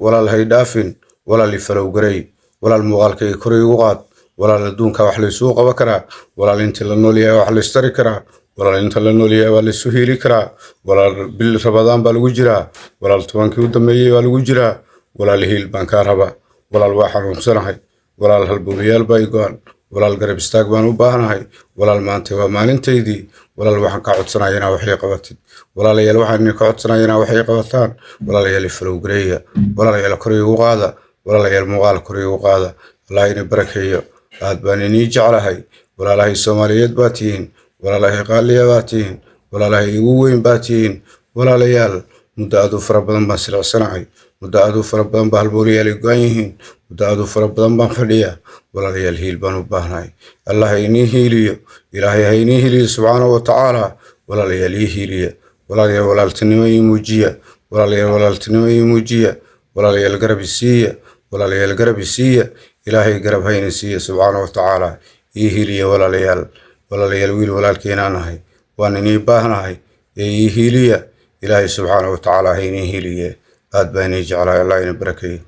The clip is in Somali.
walaal hay dhaafin walaal ifalow garay walaal muuqaalkayga kor igu qaad walaal adduunka wax la isugu qaban karaa walaal inta la nool yahay wax la istari karaa walaal inta la nool yahay waa la isu hiili karaa walaal bil rabadaan baa lagu jiraa walaal tobankii u dambeeyay waa lagu jiraa walaal hiil baan kaa rabaa walaal waa xanuunsanahay walaal halbowlayaal baa igoan walaal garab istaag baan u baahanahay walaal maanta waa maalintaydii walaal waxaan ka codsanayaa inaa waxay qabatid walaalayaal waxaan ka codsanayaa inaa waxay qabataan walaalayaal ifalow gareeya walaalayaal kor igu qaada walaalayaal muuqaal kor igu qaada allah ina barakeeyo aad baan inii jeclahay walaalahay Soomaaliyeed baa tihiin walaalahay qaaliya baa tihiin walaalahay igu weyn baa tihiin walaalayaal muddo aad u fara badan baan silacsanahay muddo aad u fara badan baa halbowlayaal igoan yihiin muddo aad u fara badan baan fadhiyaa walaalayaal hiil baan u baahnahay allah inii hiiliyo ilaahay ha inii hiiliyo subxaanahu wa tacaala walaalayaal ii hiiliya walaalayaal walaaltinimo ii muujiya walaalayaal walaaltinimo ii muujiya walaalayaal garab isiiya walaalayaal garab isiiya ilaahay garab hayna siiya subxaanahu wa tacaala ii hiiliya walaalayaal wiil walaalkeenaan ahay waan inii baahnahay ee ii hiiliya ilaahay subxaanahu wa tacaala ha inii hiiliye aad baan inii jeclahay allah ina barakeeyo